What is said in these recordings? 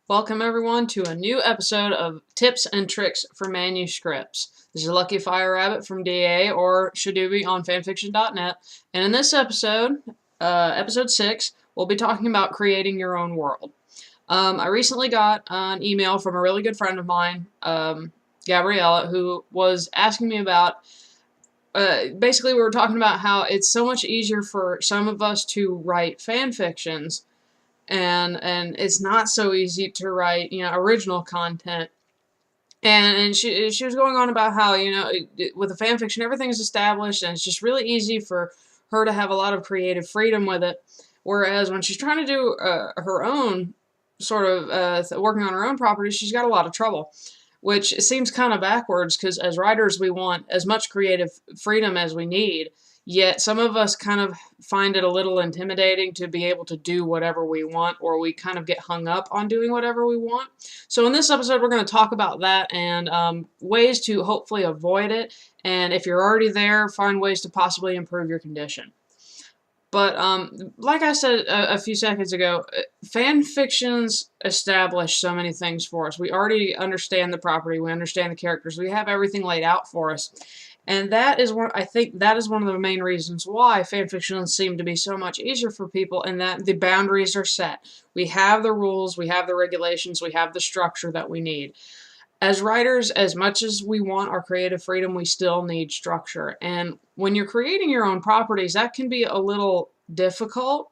Welcome everyone to a new episode of Tips and Tricks for Manuscripts. This is Lucky Fire Rabbit from DA or Shadoobie on fanfiction.net, and in this episode, episode 6, we'll be talking about creating your own world. I recently got an email from a really good friend of mine, Gabriella, who was asking me about basically we were talking about how it's so much easier for some of us to write fan fictions, and it's not so easy to write, original content. And she was going on about how, with a fan fiction, everything's established, and it's just really easy for her to have a lot of creative freedom with it. Whereas when she's trying to do her own sort of working on her own property, she's got a lot of trouble, which seems kind of backwards because as writers, we want as much creative freedom as we need. Yet some of us kind of find it a little intimidating to be able to do whatever we want, or we kind of get hung up on doing whatever we want. So in this episode, we're going to talk about that and ways to hopefully avoid it. And if you're already there, find ways to possibly improve your condition. But like I said a few seconds ago, fan fictions establish so many things for us. We already understand the property, we understand the characters, we have everything laid out for us. And that is I think that is one of the main reasons why fanfictions seem to be so much easier for people, in that the boundaries are set. We have the rules, we have the regulations, we have the structure that we need. As writers, as much as we want our creative freedom, we still need structure. And when you're creating your own properties, that can be a little difficult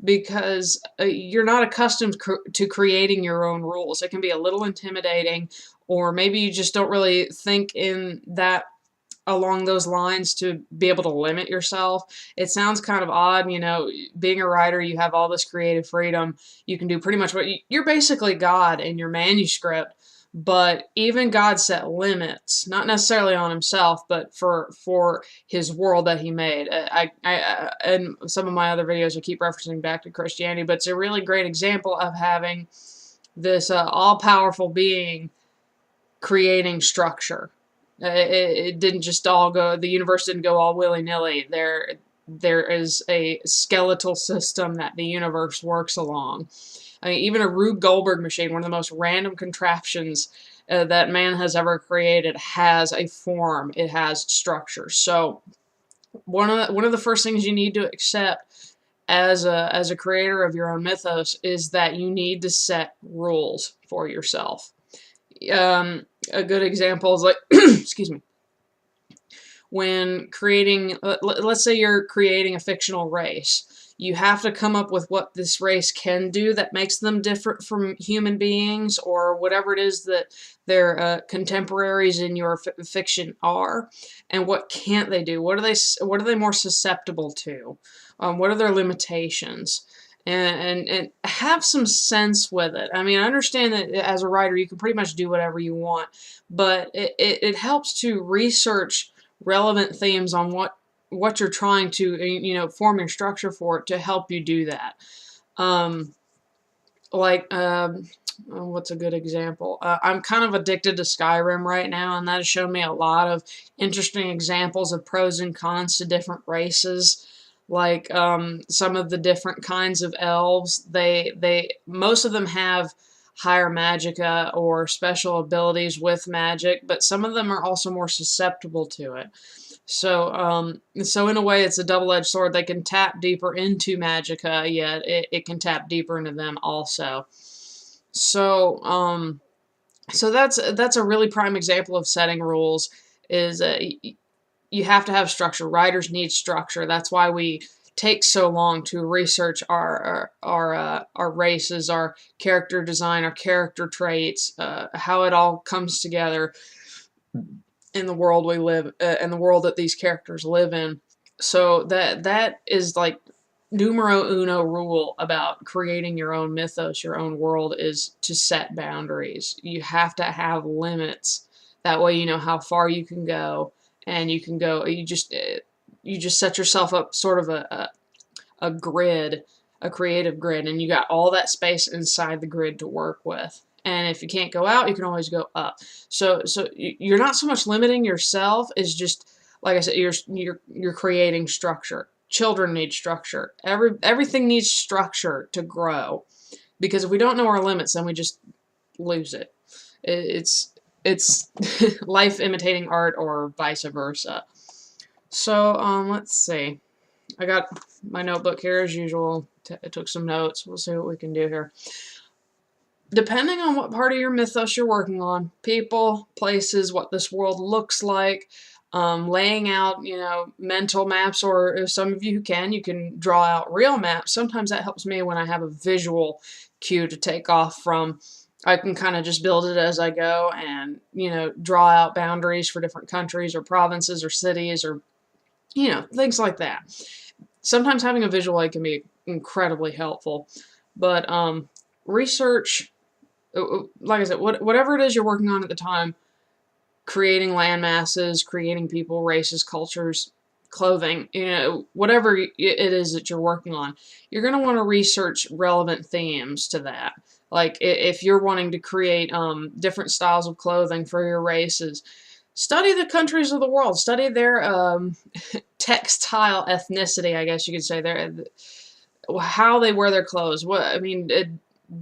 because you're not accustomed to creating your own rules. It can be a little intimidating, or maybe you just don't really think in that along those lines to be able to limit yourself. It sounds kind of odd, being a writer, you have all this creative freedom. You can do pretty much you're basically God in your manuscript, but even God set limits, not necessarily on himself, but for his world that he made. In some of my other videos, I keep referencing back to Christianity, but it's a really great example of having this all-powerful being creating structure. It didn't just all go, the universe didn't go all willy-nilly. There is a skeletal system that the universe works along. I mean, even a Rube Goldberg machine, one of the most random contraptions that man has ever created, has a form. It has structure. So one of the first things you need to accept as a creator of your own mythos is that you need to set rules for yourself. A good example is like, excuse me, when creating, let's say you're creating a fictional race, you have to come up with what this race can do that makes them different from human beings, or whatever it is that their contemporaries in your fiction are, and what can't they do? What are they more susceptible to? What are their limitations? And have some sense with it. I mean, I understand that as a writer, you can pretty much do whatever you want, but it helps to research relevant themes on what you're trying to, form your structure for, to help you do that. What's a good example? I'm kind of addicted to Skyrim right now, and that has shown me a lot of interesting examples of pros and cons to different races. Like some of the different kinds of elves, most of them have higher magicka or special abilities with magic, but some of them are also more susceptible to it. So in a way, it's a double-edged sword. They can tap deeper into magicka, yet it can tap deeper into them also. So that's a really prime example of setting rules. Is you have to have structure. Writers need structure. That's why we take so long to research our races, our character design, our character traits, how it all comes together in the world we live, in the world that these characters live in. So that is like numero uno rule about creating your own mythos, your own world, is to set boundaries. You have to have limits. That way you know how far you can go. And you can go, you just set yourself up sort of a grid, a creative grid, and you got all that space inside the grid to work with. And if you can't go out, you can always go up. So you're not so much limiting yourself, as just, like I said, you're creating structure. Children need structure. Everything needs structure to grow. Because if we don't know our limits, then we just lose it. It's life imitating art or vice versa. So let's see. I got my notebook here as usual. I took some notes. We'll see what we can do here. Depending on what part of your mythos you're working on, people, places, what this world looks like, laying out, mental maps, or if some of you who can, you can draw out real maps. Sometimes that helps me when I have a visual cue to take off from. I can kind of just build it as I go and, draw out boundaries for different countries or provinces or cities or, things like that. Sometimes having a visual aid can be incredibly helpful, but research, like I said, whatever it is you're working on at the time, creating land masses, creating people, races, cultures, clothing, whatever it is that you're working on, you're going to want to research relevant themes to that. Like if you're wanting to create different styles of clothing for your races, study the countries of the world, study their textile ethnicity, I guess you could say, how they wear their clothes.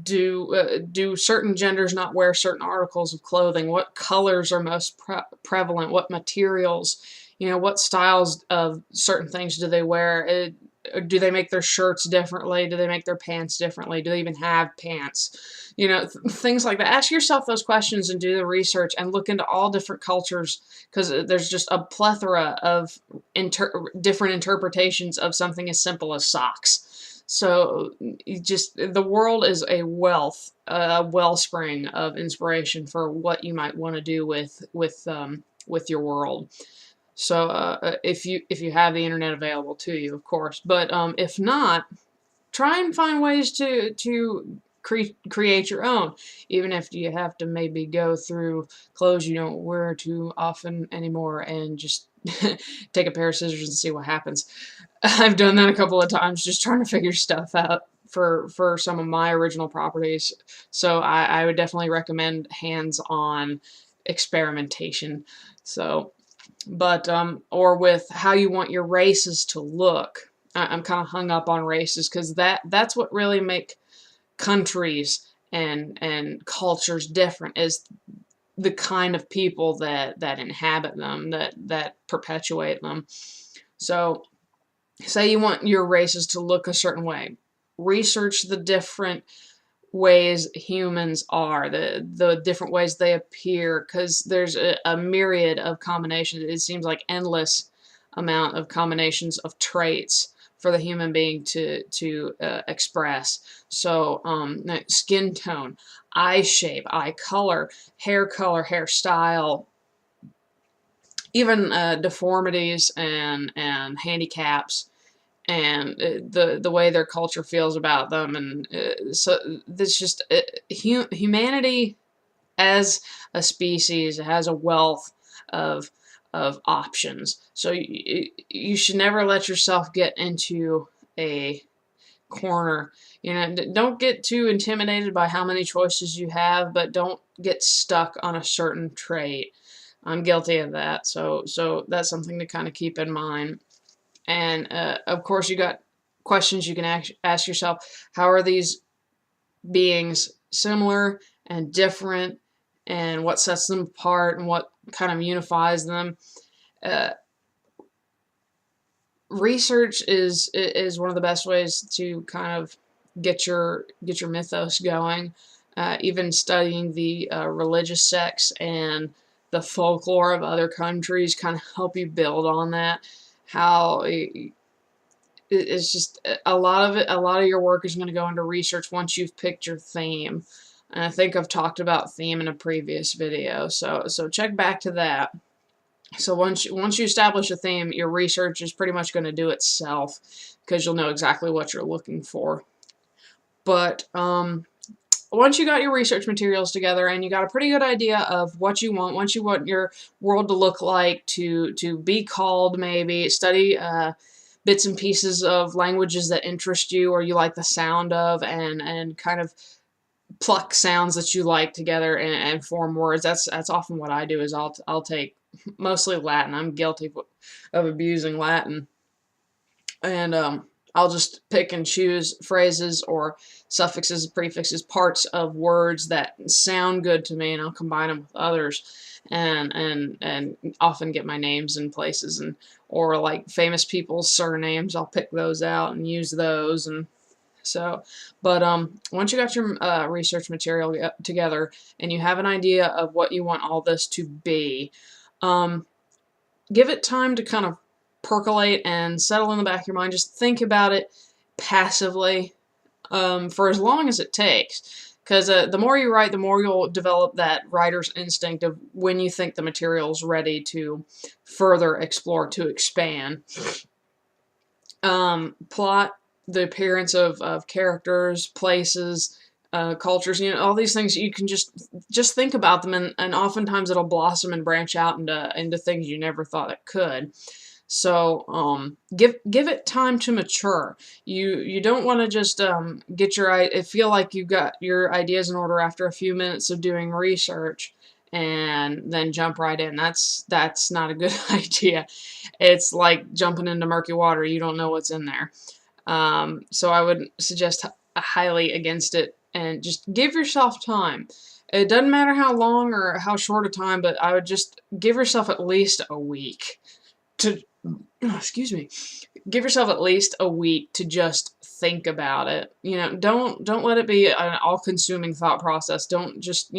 Do certain genders not wear certain articles of clothing? What colors are most prevalent? What materials? What styles of certain things do they wear? Do they make their shirts differently? Do they make their pants differently? Do they even have pants? Things like that. Ask yourself those questions and do the research and look into all different cultures, because there's just a plethora of different interpretations of something as simple as socks. So the world is a wellspring of inspiration for what you might want to do with your world. So if you have the internet available to you, of course, but if not, try and find ways to create your own, even if you have to maybe go through clothes you don't wear too often anymore and just take a pair of scissors and see what happens. I've done that a couple of times, just trying to figure stuff out for some of my original properties. So I would definitely recommend hands-on experimentation. So, but or with how you want your races to look. I'm kind of hung up on races because that's what really make countries and cultures different, is the kind of people that inhabit them, that perpetuate them. So say you want your races to look a certain way. Research the different ways humans are, the different ways they appear, because there's a myriad of combinations. It seems like endless amount of combinations of traits for the human being to express. So skin tone, eye shape, eye color, hairstyle, even deformities and handicaps, and the way their culture feels about them. And so this just humanity as a species has a wealth of options. So you should never let yourself get into a corner. Don't get too intimidated by how many choices you have, but don't get stuck on a certain trait. I'm guilty of that, so that's something to kind of keep in mind. And of course, you got questions you can ask yourself. How are these beings similar and different, and what sets them apart, and what kind of unifies them? Research is one of the best ways to kind of get your mythos going. Even studying the religious sects and the folklore of other countries kind of help you build on that. How it's just a lot of it. A lot of your work is going to go into research once you've picked your theme. And I think I've talked about theme in a previous video, so check back to that. So once you establish a theme, your research is pretty much going to do itself, because you'll know exactly what you're looking for. But once you got your research materials together and you got a pretty good idea of what you want, once you want your world to look like, to be called, maybe study bits and pieces of languages that interest you or you like the sound of, and kind of pluck sounds that you like together and form words. That's often what I do. Is I'll take mostly Latin. I'm guilty of abusing Latin, and I'll just pick and choose phrases or suffixes, prefixes, parts of words that sound good to me, and I'll combine them with others, and often get my names in places, and or like famous people's surnames. I'll pick those out and use those. And so, but once you got your research material together and you have an idea of what you want all this to be, give it time to kind of percolate and settle in the back of your mind. Just think about it passively for as long as it takes. Because the more you write, the more you'll develop that writer's instinct of when you think the material is ready to further explore, to expand. Plot, the appearance of characters, places, cultures, all these things. You can just think about them, and oftentimes it'll blossom and branch out into things you never thought it could. So give it time to mature. You don't want to just feel like you got your ideas in order after a few minutes of doing research and then jump right in. That's not a good idea. It's like jumping into murky water. You don't know what's in there. So I would suggest highly against it, and just give yourself time. It doesn't matter how long or how short a time, but I would just give yourself at least a week to, excuse me, give yourself at least a week to just think about it. Don't let it be an all-consuming thought process. Don't just,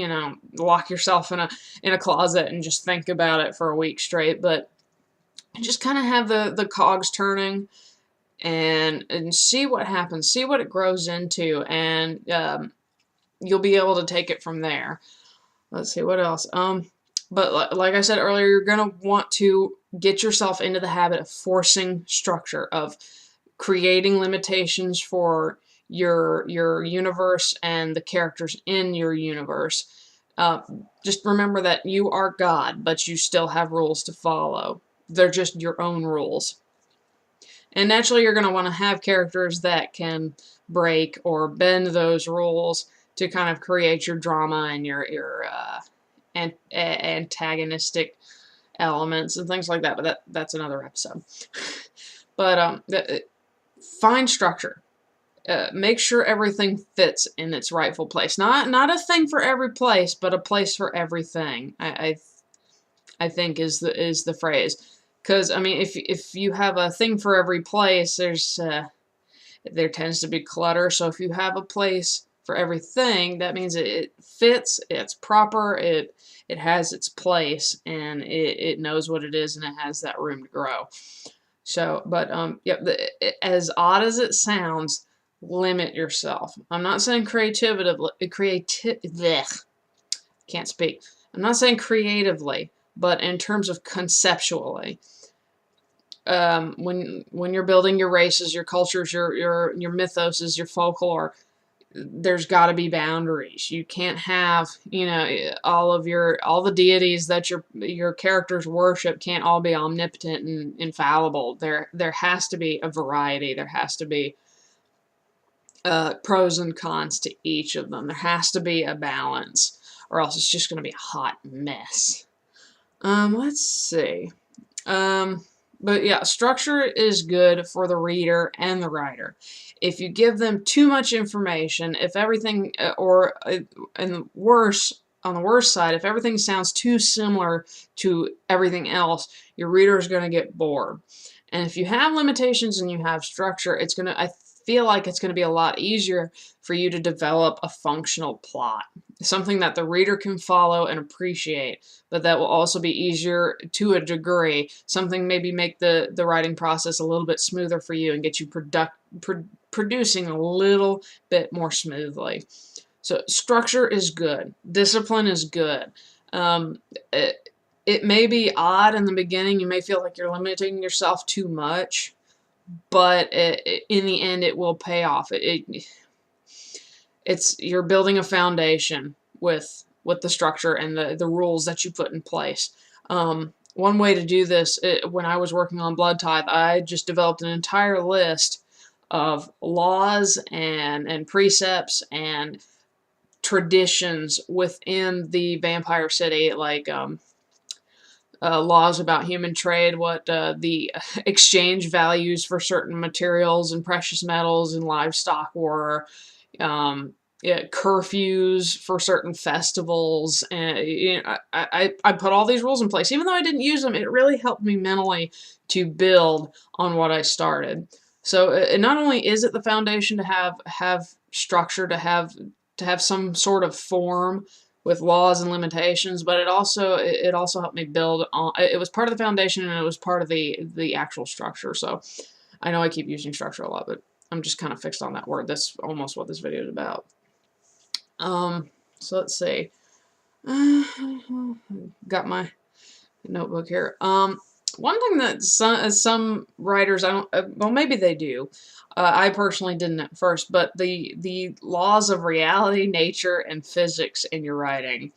lock yourself in a closet and just think about it for a week straight, but just kind of have the cogs turning and see what happens, see what it grows into, and you'll be able to take it from there. Let's see, what else? But like I said earlier, you're going to want to get yourself into the habit of forcing structure, of creating limitations for your universe and the characters in your universe. Just remember that you are God, but you still have rules to follow. They're just your own rules. And naturally, you're going to want to have characters that can break or bend those rules to kind of create your drama and your antagonistic elements and things like that. But that's another episode. But find structure. Make sure everything fits in its rightful place. Not a thing for every place, but a place for everything. I think is the phrase. Because I mean, if you have a thing for every place, there tends to be clutter. So if you have a place for everything, that means it fits, it's proper, it has its place, and it knows what it is, and it has that room to grow. So, but as odd as it sounds, limit yourself. I'm not saying can't speak. I'm not saying creatively, but in terms of conceptually. When you're building your races, your cultures, your mythoses, your folklore, there's got to be boundaries. You can't have, all the deities that your characters worship can't all be omnipotent and infallible. There has to be a variety. There has to be pros and cons to each of them. There has to be a balance, or else it's just going to be a hot mess. Let's see. But yeah, structure is good for the reader and the writer. If you give them too much information, if everything, on the worst side, if everything sounds too similar to everything else, your reader is going to get bored. And if you have limitations and you have structure, I feel like it's going to be a lot easier for you to develop a functional plot. Something that the reader can follow and appreciate, but that will also be easier to a degree. Something maybe make the writing process a little bit smoother for you and get you producing a little bit more smoothly. So structure is good. Discipline is good. It may be odd in the beginning. You may feel like you're limiting yourself too much, but in the end, it will pay off. You're building a foundation with the structure and the rules that you put in place. One way to do this, when I was working on Blood Tithe, I just developed an entire list of laws and precepts and traditions within the Vampire City, like laws about human trade, what the exchange values for certain materials and precious metals and livestock were, curfews for certain festivals, and I put all these rules in place. Even though I didn't use them, it really helped me mentally to build on what I started. So not only is it the foundation to have structure, to have some sort of form with laws and limitations, but it also helped me build on. It was part of the foundation, and it was part of the actual structure. So I know I keep using structure a lot, but I'm just kind of fixed on that word. That's almost what this video is about. So let's see. Got my notebook here. One thing that some writers, I don't, well, maybe they do. I personally didn't at first, but the laws of reality, nature, and physics in your writing.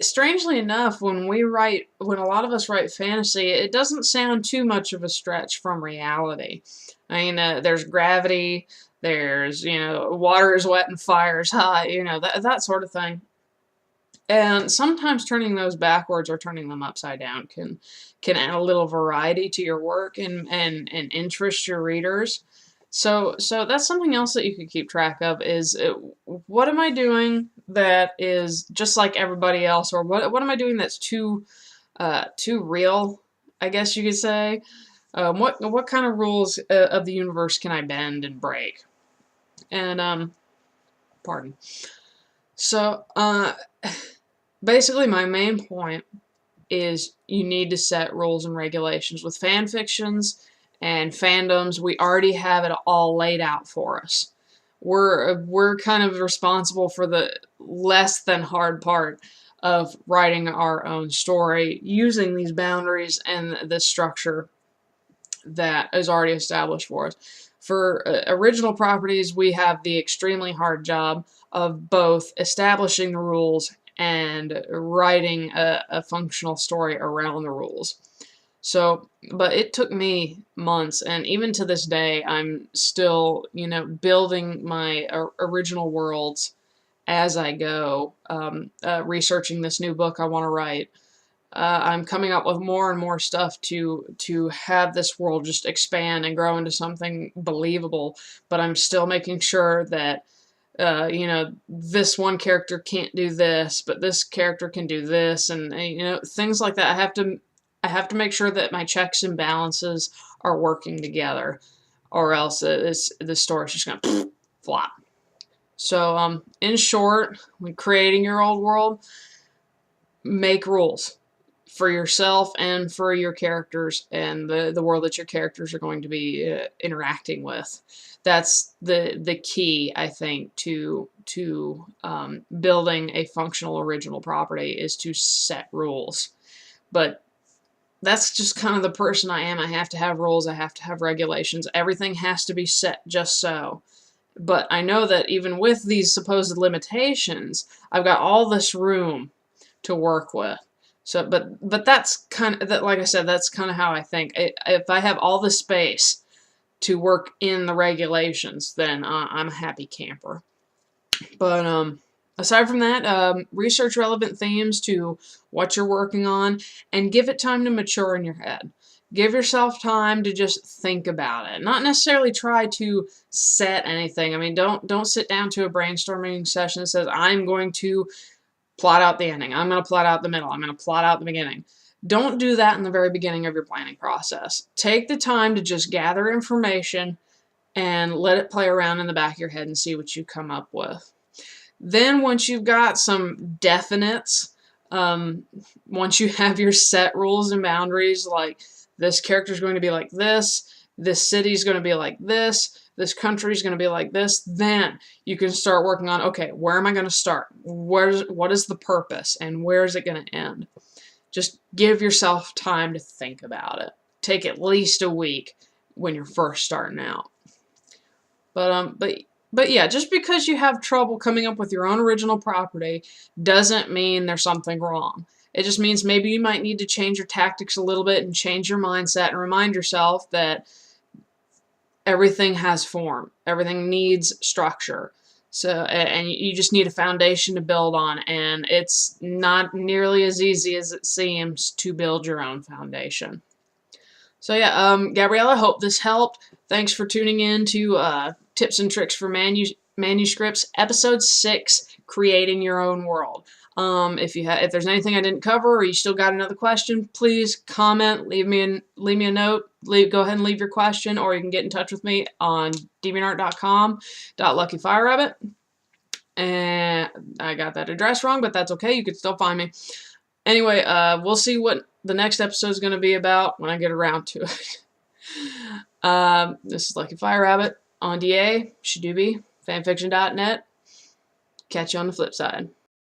Strangely enough, when a lot of us write fantasy, it doesn't sound too much of a stretch from reality. I mean, there's gravity, there's, water is wet and fire is hot, that sort of thing. And sometimes turning those backwards or turning them upside down can add a little variety to your work and interest your readers. So that's something else that you could keep track of is what am I doing that is just like everybody else, or what am I doing that's too real, I guess you could say. What kind of rules of the universe can I bend and break? And pardon. So basically my main point is you need to set rules and regulations. With fan fictions and fandoms, we already have it all laid out for us. We're kind of responsible for the less than hard part of writing our own story using these boundaries and the structure that is already established for us. For original properties, we have the extremely hard job of both establishing the rules and writing a functional story around the rules. So, but it took me months, and even to this day, I'm still, building my original worlds as I go, researching this new book I want to write. I'm coming up with more and more stuff to have this world just expand and grow into something believable, but I'm still making sure that this one character can't do this, but this character can do this, and things like that. I have to make sure that my checks and balances are working together, or else the story's just gonna flop. So, in short, when creating your old world, make rules for yourself and for your characters and the world that your characters are going to be interacting with. That's the key, I think, to building a functional original property, is to set rules. But that's just kind of the person I am. I have to have rules. I have to have regulations. Everything has to be set just so. But I know that even with these supposed limitations, I've got all this room to work with. So, but that's kind of, like I said, that's kind of how I think. If I have all the space to work in the regulations, then I'm a happy camper. But aside from that, research relevant themes to what you're working on, and give it time to mature in your head. Give yourself time to just think about it. Not necessarily try to set anything. I mean, don't sit down to a brainstorming session that says, I'm going to plot out the ending. I'm going to plot out the middle. I'm going to plot out the beginning. Don't do that in the very beginning of your planning process. Take the time to just gather information and let it play around in the back of your head and see what you come up with. Then once you've got some definites, once you have your set rules and boundaries, like this character is going to be like this city is going to be like this country is going to be like this, then you can start working on, okay, where am I going to start? What is the purpose, and where is it going to end? Just give yourself time to think about it. Take at least a week when you're first starting out. But yeah, just because you have trouble coming up with your own original property doesn't mean there's something wrong. It just means maybe you might need to change your tactics a little bit and change your mindset and remind yourself that everything has form. Everything needs structure. So, and you just need a foundation to build on, and it's not nearly as easy as it seems to build your own foundation. So yeah, Gabriella, I hope this helped. Thanks for tuning in to Tips and Tricks for Manuscripts, Episode 6, Creating Your Own World. If there's anything I didn't cover or you still got another question, please comment, leave me a note, go ahead and leave your question, or you can get in touch with me on deviantart.com.luckyfirerabbit. And I got that address wrong, but that's okay. You can still find me. Anyway, we'll see what the next episode is going to be about when I get around to it. This is Lucky Fire Rabbit on DA, Shadooby, fanfiction.net. Catch you on the flip side.